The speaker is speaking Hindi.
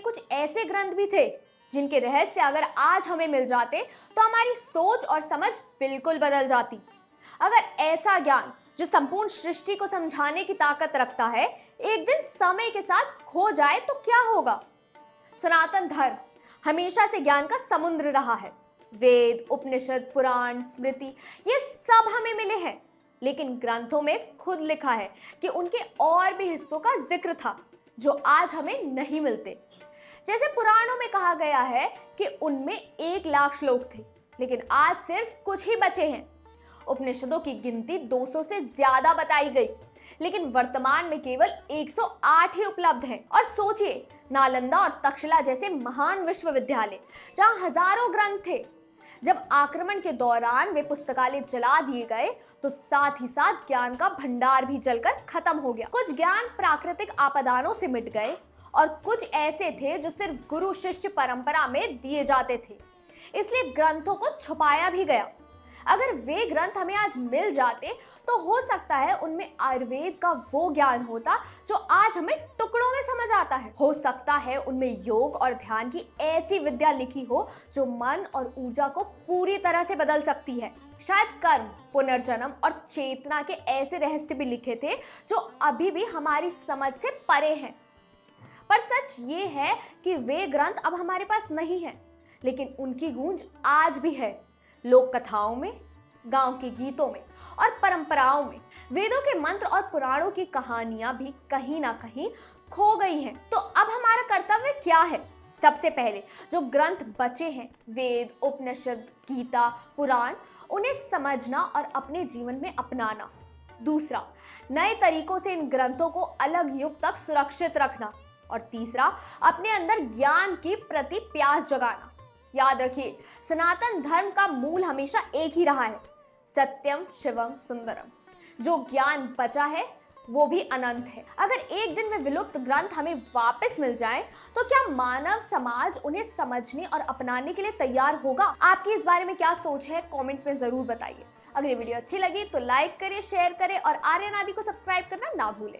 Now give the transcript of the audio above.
कुछ ऐसे ग्रंथ भी थे जिनके रहस्य अगर आज हमें मिल जाते तो हमारी सोच और समझ बिल्कुल बदल जाती। अगर ऐसा ज्ञान जो संपूर्ण सृष्टि को समझाने की ताकत रखता है एक दिन समय के साथ खो जाए तो क्या होगा। सनातन धर्म हमेशा से ज्ञान का समुद्र रहा है। वेद, उपनिषद, पुराण, स्मृति ये सब हमें मिले हैं, लेकिन ग्रंथों में खुद लिखा है कि उनके और भी हिस्सों का जिक्र था जो आज हमें नहीं मिलते। जैसे पुराणों में कहा गया है कि उनमें 1 लाख श्लोक थे, लेकिन आज सिर्फ कुछ ही बचे हैं। उपनिषदों की गिनती 200 से ज्यादा बताई गई, लेकिन वर्तमान में केवल 108 ही उपलब्ध हैं। और सोचिए, नालंदा और तक्षशिला जैसे महान विश्वविद्यालय जहां हजारों ग्रंथ थे, जब आक्रमण के दौरान वे पुस्तकालय जला दिए गए तो साथ ही साथ ज्ञान का भंडार भी जलकर खत्म हो गया। कुछ ज्ञान प्राकृतिक आपदाओं से मिट गए और कुछ ऐसे थे जो सिर्फ गुरु शिष्य परंपरा में दिए जाते थे, इसलिए ग्रंथों को छुपाया भी गया। अगर वे ग्रंथ हमें आज मिल जाते तो हो सकता है उनमें आयुर्वेद का वो ज्ञान होता जो आज हमें टुकड़ों में समझ आता है। हो सकता है उनमें योग और ध्यान की ऐसी विद्या लिखी हो जो मन और ऊर्जा को पूरी तरह से बदल सकती है। शायद कर्म, पुनर्जन्म और चेतना के ऐसे रहस्य भी लिखे थे जो अभी भी हमारी समझ से परे हैं। पर सच ये है कि वे ग्रंथ अब हमारे पास नहीं है, लेकिन उनकी गूंज आज भी है। लोक कथाओं में, गांव के गीतों में और परंपराओं में वेदों के मंत्र और पुराणों की कहानियां भी कहीं ना कहीं खो गई हैं। तो अब हमारा कर्तव्य क्या है? सबसे पहले जो ग्रंथ बचे हैं, वेद, उपनिषद, गीता, पुराण, उन्हें समझना और अपने जीवन में अपनाना। दूसरा, नए तरीकों से इन ग्रंथों को अलग युग तक सुरक्षित रखना। और तीसरा, अपने अंदर ज्ञान की प्रति प्यास जगाना। याद रखिए, सनातन धर्म का मूल हमेशा एक ही रहा है, सत्यम शिवम सुंदरम। जो ज्ञान बचा है वो भी अनंत है। अगर एक दिन वे विलुप्त ग्रंथ हमें वापस मिल जाएं, तो क्या मानव समाज उन्हें समझने और अपनाने के लिए तैयार होगा? आपकी इस बारे में क्या सोच है? कमेंट में जरूर बताइए। अगर ये वीडियो अच्छी लगी तो लाइक करें, शेयर करें और आर्यन आदि को सब्सक्राइब करना ना भूलें।